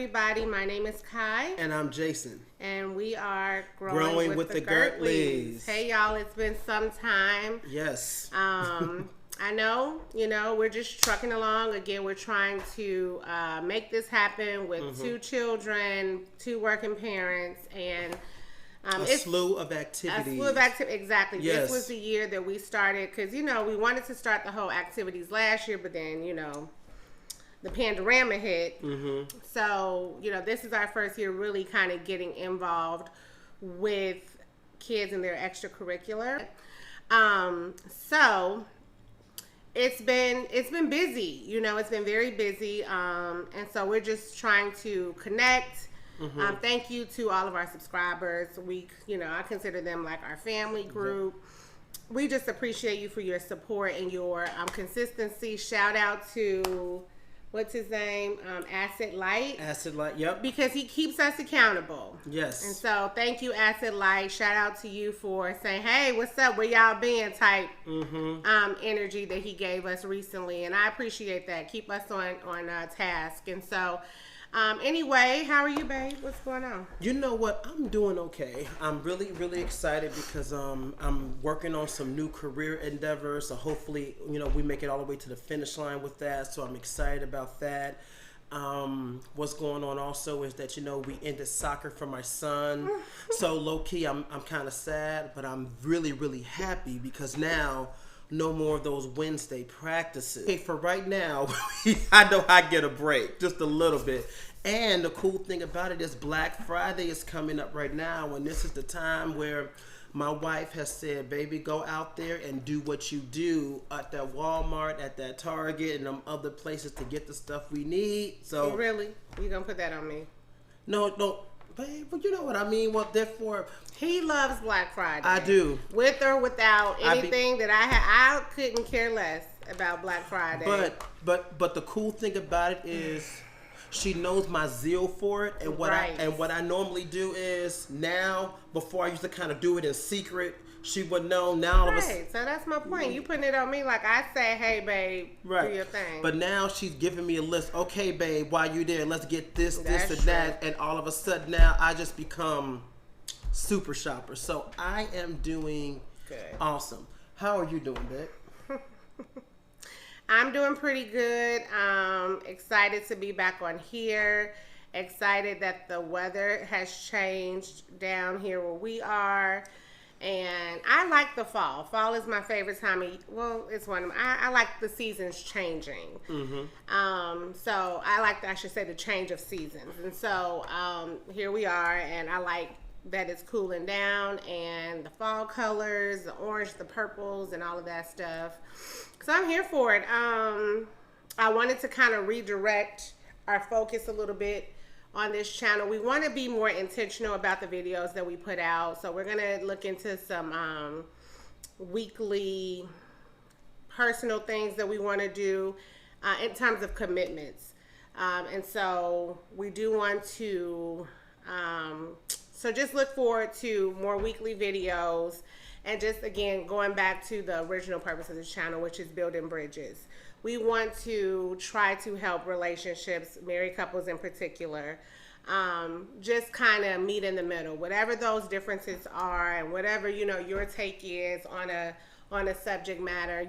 everybody. My name is Kai. And I'm Jason. And we are Growing with the Girtleys. Hey, y'all, it's been some time. Yes. I know, we're just trucking along. Again, we're trying to make this happen with two children, two working parents, and a slew of activities. Exactly. Yes. This was the year that we started because, we wanted to start the whole activities last year, but then, the pandorama hit. So, this is our first year really kind of getting involved with kids and their extracurricular. So it's been busy, it's been very busy. And so we're just trying to connect. Thank you to all of our subscribers. I consider them like our family group. We just appreciate you for your support and your consistency. Shout out to, what's his name? Asset Light. Asset Light, yep. Because he keeps us accountable. Yes. And so thank you, Asset Light. Shout out to you for saying, hey, what's up? Where y'all been? Type energy that he gave us recently. And I appreciate that. Keep us on task. And so anyway, how are you, babe? What's going on? You know what? I'm doing okay. I'm really, really excited because I'm working on some new career endeavors. So hopefully, we make it all the way to the finish line with that. So I'm excited about that. What's going on also is that, we ended soccer for my son. So low key, I'm kind of sad, but I'm really, really happy because now no more of those Wednesday practices. Okay, for right now, I know I get a break, just a little bit. And the cool thing about it is Black Friday is coming up right now, and this is the time where my wife has said, baby, go out there and do what you do at that Walmart, at that Target, and them other places to get the stuff we need. So really? You gonna put that on me? No, babe, but you know what I mean. Well, therefore, he loves Black Friday. I do, with or without anything that I couldn't care less about Black Friday. But the cool thing about it is, she knows my zeal for it, and what I normally do is now, before I used to kind of do it in secret, she would know. Now all of a sudden, so that's my point. You putting it on me like I say, hey babe, do your thing. But now she's giving me a list. Okay, babe, while you there, let's get this, and that, and all of a sudden now I just become super shopper. So I am doing awesome. How are you doing, babe? I'm doing pretty good. Excited to be back on here. Excited that the weather has changed down here where we are. And I like the fall. Fall is my favorite time of, it's one of my, I like the seasons changing. So I should say the change of seasons. And so here we are, and I like that it's cooling down, and the fall colors, the orange, the purples, and all of that stuff. So I'm here for it. I wanted to kind of redirect our focus a little bit on this channel. We want to be more intentional about the videos that we put out. So we're going to look into some weekly personal things that we want to do in terms of commitments. And so we do want to, so just look forward to more weekly videos. And just, again, going back to the original purpose of this channel, which is building bridges. We want to try to help relationships, married couples in particular, just kind of meet in the middle. Whatever those differences are, and whatever, your take is on a subject matter,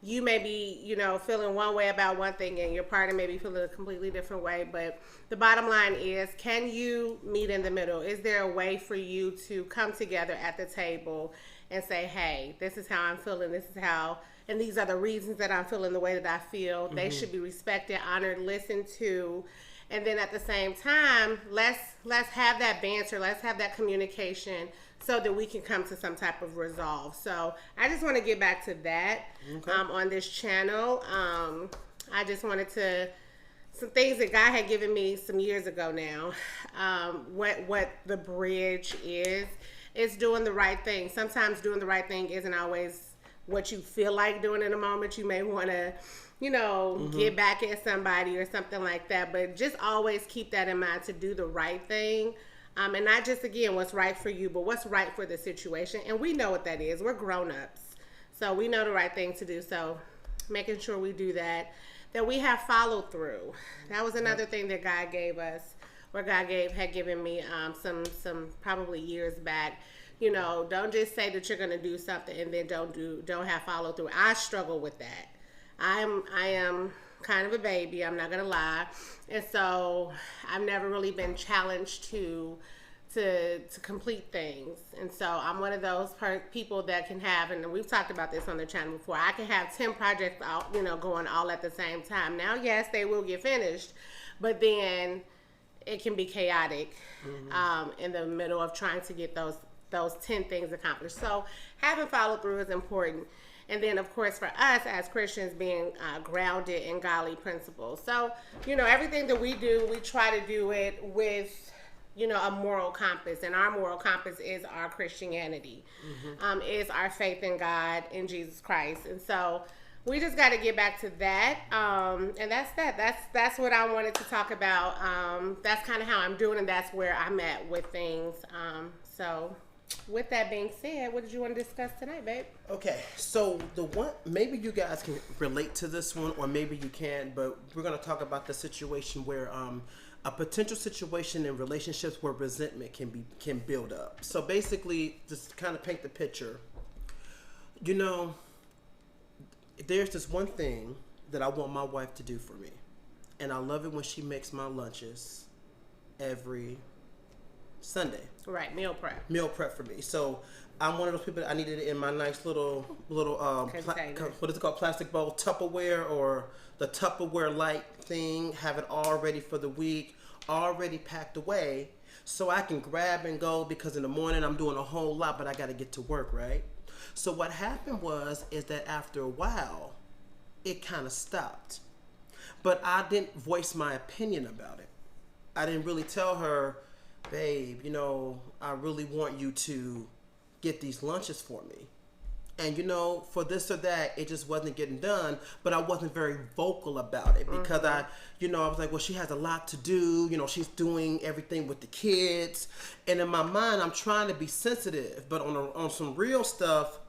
you may be, feeling one way about one thing, and your partner may be feeling a completely different way. But the bottom line is, can you meet in the middle? Is there a way for you to come together at the table and say, hey, this is how I'm feeling, this is how, and these are the reasons that I'm feeling the way that I feel. They should be respected, honored, listened to. And then at the same time, let's have that banter, let's have that communication, so that we can come to some type of resolve. So I just want to get back to that on this channel. I just wanted to, some things that God had given me some years ago now. What the bridge is doing the right thing. Sometimes doing the right thing isn't always what you feel like doing in a moment. You may want to, get back at somebody or something like that. But just always keep that in mind, to do the right thing. And not just, again, what's right for you, but what's right for the situation. And we know what that is. We're grown-ups. So we know the right thing to do. So making sure we do that. that we have followed through. That was another thing that God gave us, or had given me some probably years back. You know, don't just say that you're going to do something and then don't have follow through. I struggle with that. I am kind of a baby, I'm not going to lie. And so I've never really been challenged to complete things. And so I'm one of those people that can have, and we've talked about this on the channel before, I can have 10 projects out, going all at the same time. Now, yes, they will get finished, but then it can be chaotic in the middle of trying to get those 10 things accomplished. So having follow through is important. And then, of course, for us as Christians, being grounded in godly principles. So, everything that we do, we try to do it with, a moral compass. And our moral compass is our Christianity, is our faith in God, in Jesus Christ. And so we just got to get back to that. And that's that. That's what I wanted to talk about. That's kind of how I'm doing, and that's where I'm at with things. So with that being said, what did you want to discuss tonight, babe? Okay, so maybe you guys can relate to this one, or maybe you can, but we're going to talk about the situation where a potential situation in relationships where resentment can build up. So basically, just kind of paint the picture. There's this one thing that I want my wife to do for me, and I love it when she makes my lunches every Sunday. Right, meal prep. Meal prep for me. So I'm one of those people that I needed it in my nice little what is it called? Plastic bowl, Tupperware, or the Tupperware light thing. Have it all ready for the week, already packed away, so I can grab and go, because in the morning I'm doing a whole lot, but I got to get to work, right? So what happened is that after a while, it kind of stopped. But I didn't voice my opinion about it. I didn't really tell her, babe, I really want you to get these lunches for me. And, for this or that, it just wasn't getting done. But I wasn't very vocal about it, because I was like, well, she has a lot to do. She's doing everything with the kids. And in my mind, I'm trying to be sensitive. But on some real stuff,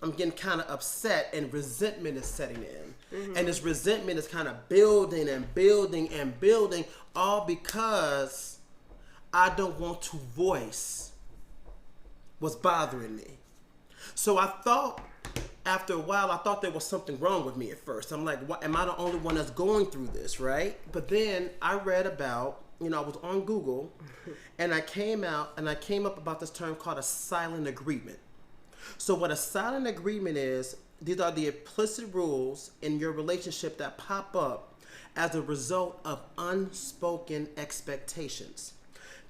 I'm getting kind of upset, and resentment is setting in. And this resentment is kind of building and building and building, all because I don't want to voice what's bothering me. So I thought, after a while, there was something wrong with me at first. I'm like, am I the only one that's going through this, right? But then I read about, I was on Google, and I came up about this term called a silent agreement. So what a silent agreement is, these are the implicit rules in your relationship that pop up as a result of unspoken expectations.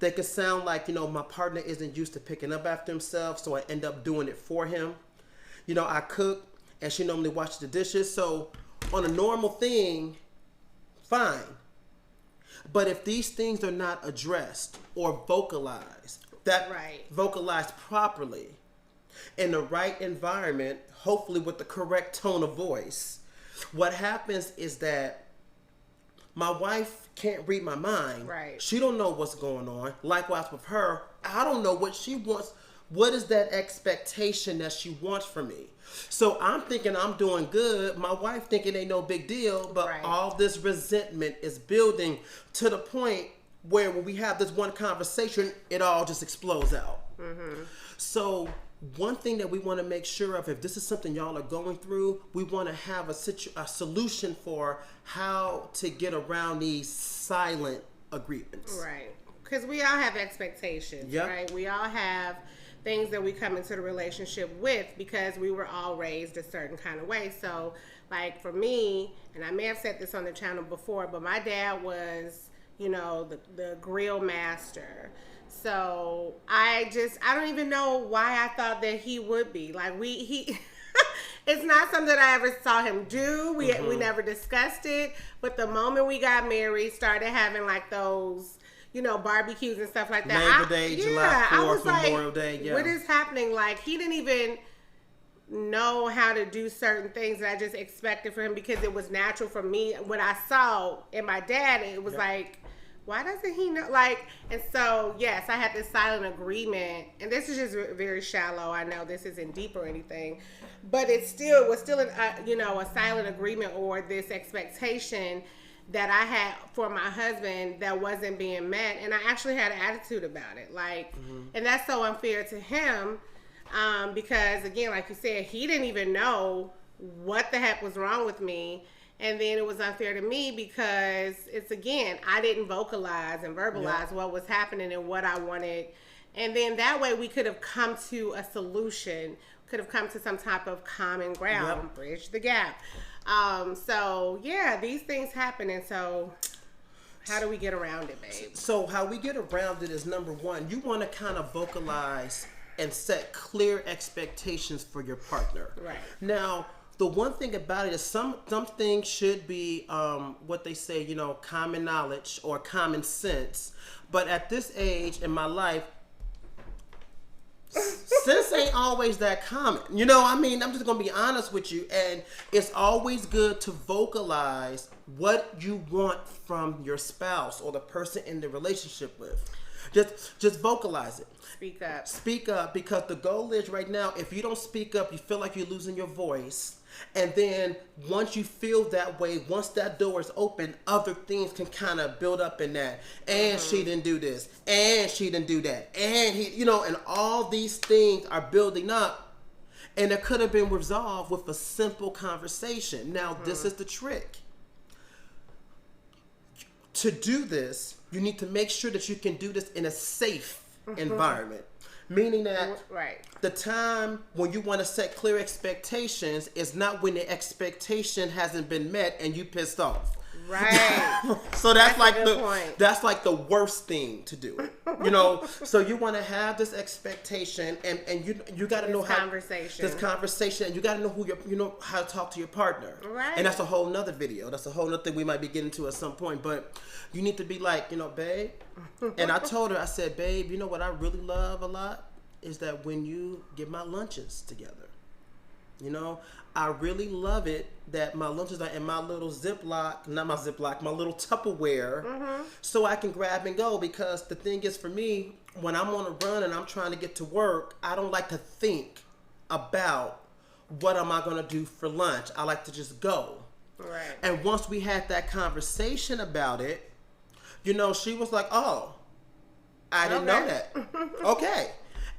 They could sound like, my partner isn't used to picking up after himself, so I end up doing it for him. I cook, and she normally washes the dishes. So on a normal thing, fine. But if these things are not addressed or vocalized properly in the right environment, hopefully with the correct tone of voice, what happens is that my wife can't read my mind. Right. She don't know what's going on. Likewise with her, I don't know what she wants. What is that expectation that she wants from me? So I'm thinking I'm doing good. My wife thinking it ain't no big deal. But all this resentment is building to the point where when we have this one conversation, it all just explodes out. So one thing that we want to make sure of, if this is something y'all are going through, we want to have a solution for how to get around these silent agreements. Right. Because we all have expectations, right? We all have things that we come into the relationship with because we were all raised a certain kind of way. So, like for me, and I may have said this on the channel before, but my dad was, the grill master. So I don't even know why I thought that he would be. Like it's not something that I ever saw him do. We never discussed it. But the moment we got married, started having like those, barbecues and stuff like that. Labor Day, July 4th, Memorial Day. Yeah. What is happening? Like he didn't even know how to do certain things that I just expected for him because it was natural for me. What I saw in my dad, it was like, why doesn't he know? Like, and so, yes, I had this silent agreement, and this is just very shallow. I know this isn't deep or anything, but it was still a silent agreement or this expectation that I had for my husband that wasn't being met, and I actually had an attitude about it. Like, and that's so unfair to him, because again, like you said, he didn't even know what the heck was wrong with me. And then it was unfair to me because I didn't vocalize and verbalize what was happening and what I wanted. And then that way we could have come to a solution, could have come to some type of common ground, bridge the gap. So yeah, these things happen. And so how do we get around it, babe? So how we get around it is, number one, you want to kind of vocalize and set clear expectations for your partner. Right. Now, the one thing about it is some things should be what they say, common knowledge or common sense. But at this age in my life, sense ain't always that common. I'm just going to be honest with you. And it's always good to vocalize what you want from your spouse or the person in the relationship with. Just vocalize it. Speak up. Speak up, because the goal is right now, if you don't speak up, you feel like you're losing your voice. And then once you feel that way, once that door is open, other things can kind of build up in that. And she didn't do this. And she didn't do that. And he, and all these things are building up. And it could have been resolved with a simple conversation. Now, this is the trick. To do this, you need to make sure that you can do this in a safe environment. Meaning that the time when you want to set clear expectations is not when the expectation hasn't been met and you pissed off. Right. So that's like the worst thing to do. So you want to have this expectation, and you got to know how this conversation, and you got to know who how to talk to your partner. Right. And that's a whole nother video. That's a whole nother thing we might be getting to at some point. But you need to be like, babe. And I told her, I said, babe, you know what I really love a lot is that when you get my lunches together. I really love it that my lunches are in my little Ziploc, my little Tupperware, so I can grab and go. Because the thing is, for me, when I'm on a run and I'm trying to get to work, I don't like to think about what am I going to do for lunch. I like to just go. Right. And once we had that conversation about it, she was like, oh, I didn't know that. Okay.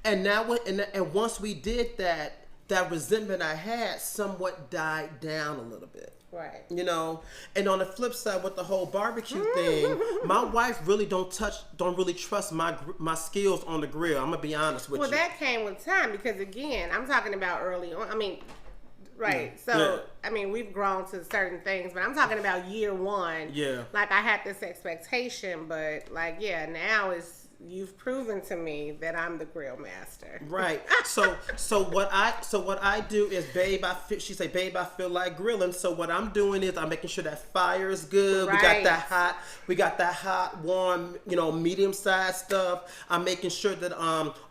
And now, and once we did that, that resentment I had somewhat died down a little bit. Right. And on the flip side with the whole barbecue thing, my wife really don't really trust my skills on the grill. I'm going to be honest with you. Well, that came with time, because again, I'm talking about early on. Right. So, we've grown to certain things, but I'm talking about year one. Yeah. Like, I had this expectation, but now you've proven to me that I'm the grill master. Right. So what I do is, babe, she say, babe, I feel like grilling. So what I'm doing is I'm making sure that fire is good. Right. We got that hot, warm, medium sized stuff. I'm making sure that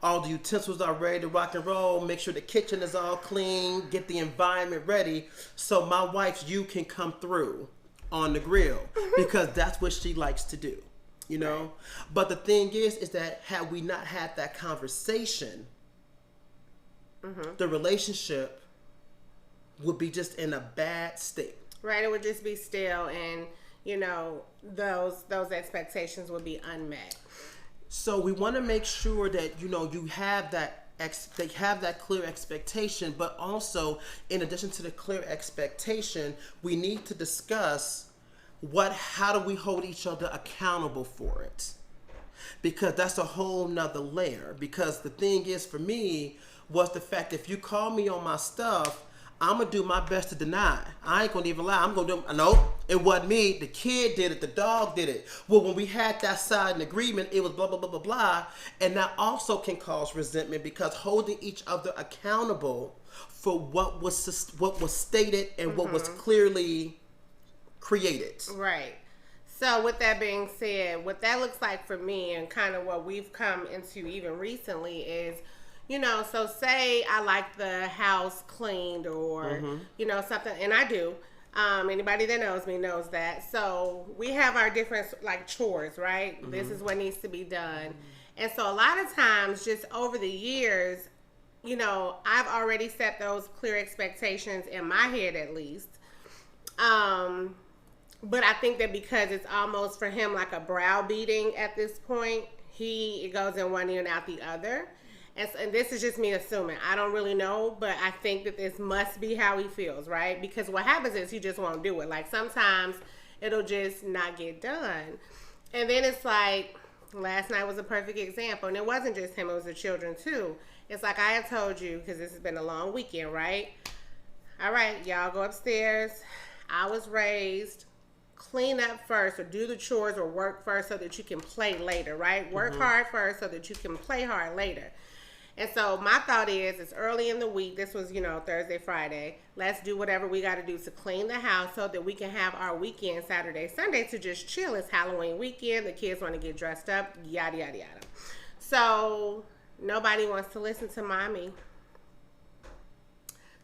all the utensils are ready to rock and roll. Make sure the kitchen is all clean. Get the environment ready so my wife's can come through on the grill, because that's what she likes to do. Right. But the thing is that had we not had that conversation, the relationship would be just in a bad state. Right. It would just be stale, and those expectations would be unmet. So we want to make sure that you have that they have that clear expectation, but also in addition to the clear expectation, we need to discuss how do we hold each other accountable for it? Because that's a whole nother layer. Because the thing is, for me, was the fact, if you call me on my stuff, I'm going to do my best to deny. I ain't going to even lie. I'm going to do, no, it wasn't me. The kid did it. The dog did it. Well, when we had that side in agreement, it was blah, blah, blah, blah, blah. And that also can cause resentment, because holding each other accountable for what was stated and what was clearly created. Right. So with that being said, what that looks like for me, and kind of what we've come into even recently, is, so say I like the house cleaned, or, something, and I do. Anybody that knows me knows that. So we have our different like chores, right? Mm-hmm. This is what needs to be done. And so a lot of times, just over the years, you know, I've already set those clear expectations in my head at least. But I think that because it's almost for him like a browbeating at this point, it goes in one ear and out the other. And this is just me assuming. I don't really know, but I think that this must be how he feels, right? Because what happens is he just won't do it. Like sometimes it'll just not get done. And then it's like, last night was a perfect example. And it wasn't just him, it was the children too. It's like I had told you, because this has been a long weekend, right? All right, y'all go upstairs. I was raised, clean up first or do the chores or work first so that you can play later, right? Work hard first so that you can play hard later. And so my thought is, it's early in the week. This was, Thursday, Friday. Let's do whatever we got to do to clean the house so that we can have our weekend, Saturday, Sunday, to just chill. It's Halloween weekend. The kids want to get dressed up, yada, yada, yada. So nobody wants to listen to mommy.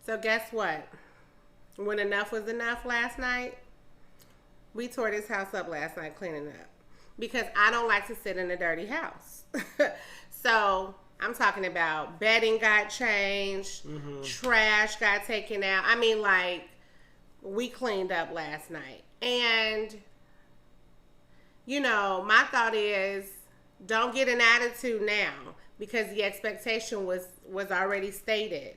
So guess what? When enough was enough last night, we tore this house up last night cleaning up. Because I don't like to sit in a dirty house. So I'm talking about bedding got changed, trash got taken out. I mean, like, we cleaned up last night. And, my thought is, don't get an attitude now because the expectation was already stated.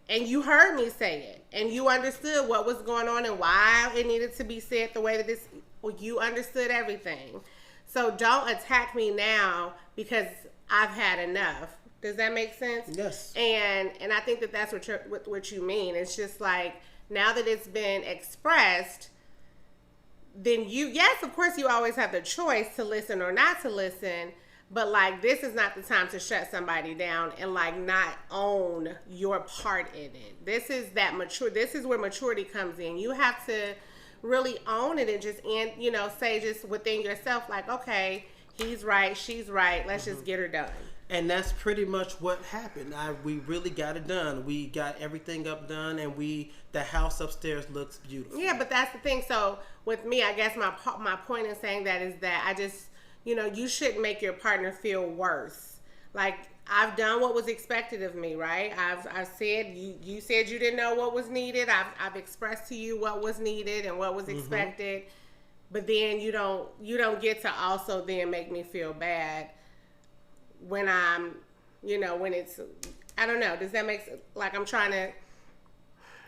And you heard me say it. And you understood what was going on and why it needed to be said the way that you understood everything. So don't attack me now because I've had enough. Does that make sense? Yes. And I think that that's what you mean. It's just like, now that it's been expressed, then yes, of course you always have the choice to listen or not to listen, but like, this is not the time to shut somebody down and like not own your part in it. This is where maturity comes in. You have to really own it and just say just within yourself, like, okay, he's right, she's right, let's just get her done. And that's pretty much what happened. We really got it done. We got everything done, and the house upstairs looks beautiful. Yeah, but that's the thing. So with me, I guess my point in saying that is that I just, you shouldn't make your partner feel worse. Like, I've done what was expected of me, right? I've said, you said you didn't know what was needed. I've expressed to you what was needed and what was expected. But then you don't get to also then make me feel bad when I'm, when it's, I don't know. Does that make sense? Like, I'm trying to.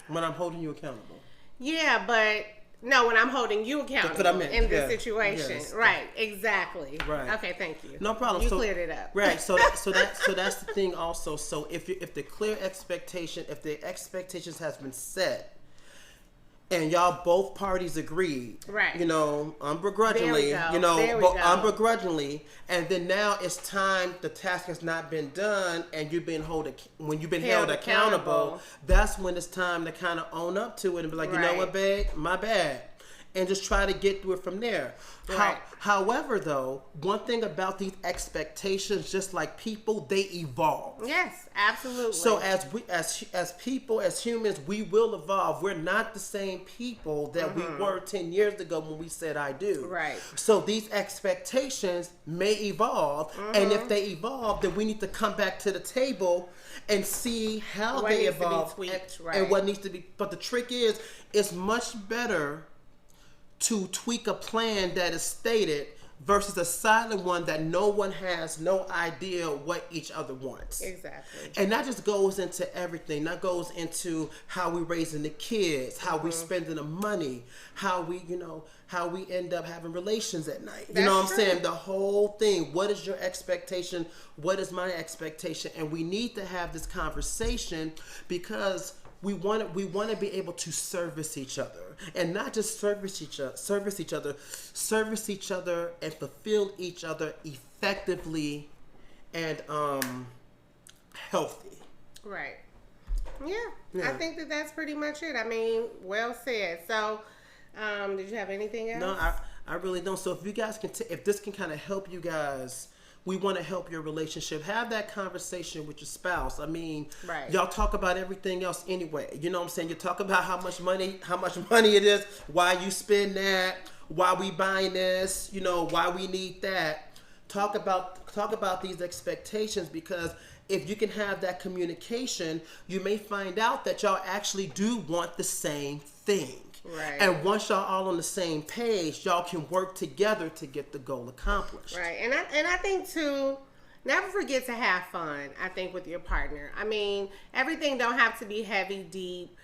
When I'm holding you accountable. Yeah, but no, when I'm holding you accountable in this situation. Yes. Right, exactly. Right. Okay, thank you. No problem. You cleared it up. Right. So that's the thing also. So if the expectations has been set, and y'all both parties agreed, right? Unbegrudgingly, unbegrudgingly, and then now it's time. The task has not been done, and you've been held accountable. That's when it's time to kind of own up to it and be like, you know what, babe, my bad, and just try to get through it from there. Right. However, though, one thing about these expectations, just like people, they evolve. Yes, absolutely. So as people, as humans, we will evolve. We're not the same people that we were 10 years ago when we said I do. Right. So these expectations may evolve, and if they evolve, then we need to come back to the table and see how they evolve and what needs to be. But the trick is, it's much better to tweak a plan that is stated versus a silent one that no one has no idea what each other wants. Exactly. And that just goes into everything. That goes into how we raising the kids, how we spending the money, how we end up having relations at night. That's you know what I'm true. saying? The whole thing. What is your expectation? What is my expectation? And we need to have this conversation because we want to be able to service each other, and not just service each other and fulfill each other effectively and healthy. Right. Yeah, I think that's pretty much it. I mean, well said. So, did you have anything else? No, I really don't. So if you guys can, if this can kind of help you guys we want to help your relationship. Have that conversation with your spouse. I mean, Right. y'all talk about everything else anyway. You know what I'm saying? You talk about how much money it is, why you spend that, why we buying this, you know, why we need that. Talk about these expectations, because if you can have that communication, you may find out that y'all actually do want the same thing. Right. And once y'all all on the same page, y'all can work together to get the goal accomplished. Right. And I think too, never forget to have fun, I think, with your partner. I mean, everything don't have to be heavy, deep.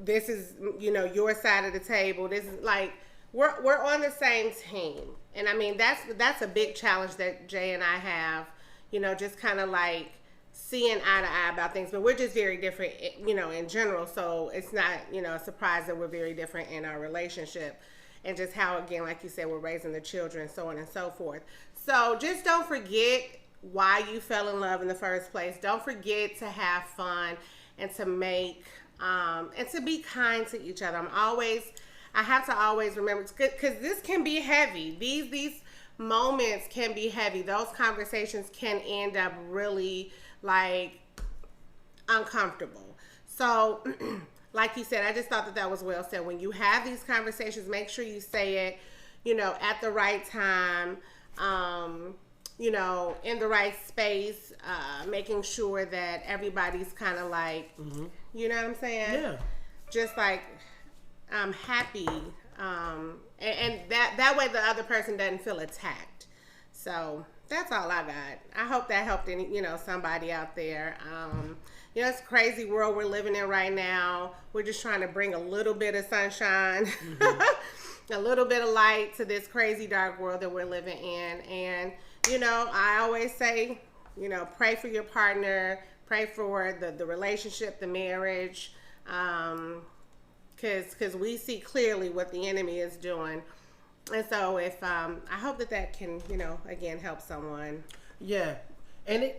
This is, you know, your side of the table. This is like, we're on the same team. And I mean, that's a big challenge that Jay and I have, you know, just kind of like seeing eye to eye about things. But we're just very different, you know, in general. So it's not, you know, a surprise that we're very different in our relationship. And just how, again, like you said, we're raising the children, so on and so forth. So just don't forget why you fell in love in the first place. Don't forget to have fun and to make, and to be kind to each other. I have to always remember, because this can be heavy. These moments can be heavy. Those conversations can end up really, like, uncomfortable. So, like you said, I just thought that was well said. When you have these conversations, make sure you say it, you know, at the right time, you know, in the right space, making sure that everybody's kind of like, you know what I'm saying? Yeah. Just like, I'm happy, and that way the other person doesn't feel attacked. So that's all I got. I hope that helped somebody out there. You know, it's a crazy world we're living in right now. We're just trying to bring a little bit of sunshine, a little bit of light to this crazy dark world that we're living in. And, you know, I always say, you know, pray for your partner, pray for the relationship, the marriage, because we see clearly what the enemy is doing. And so if I hope that can, you know, again, help someone. Yeah. And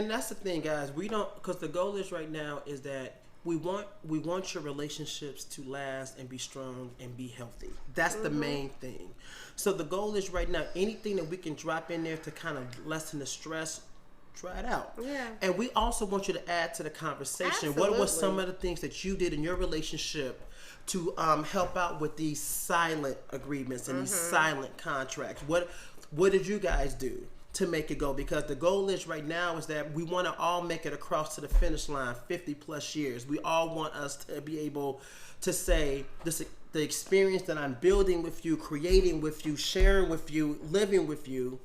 that's the thing, guys. We don't, because the goal is right now is that we want your relationships to last and be strong and be healthy. That's the main thing. So the goal is right now, anything that we can drop in there to kind of lessen the stress, try it out. Yeah. And we also want you to add to the conversation. Absolutely. What were some of the things that you did in your relationship to help out with these silent agreements and these silent contracts? What did you guys do to make it go? Because the goal is right now is that we want to all make it across to the finish line, 50 plus years. We all want us to be able to say, the experience that I'm building with you, creating with you, sharing with you, living with you,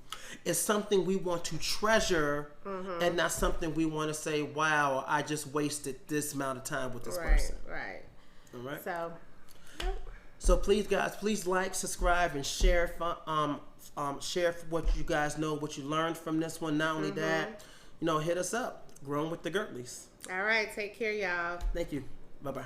is something we want to treasure, and not something we want to say, wow, I just wasted this amount of time with this person. Right. All right. So please, guys, please like, subscribe, and share. Share what you guys know, what you learned from this one. Not only that, you know, hit us up. Growing with the Girtleys. all right, take care, y'all. Thank you. Bye bye.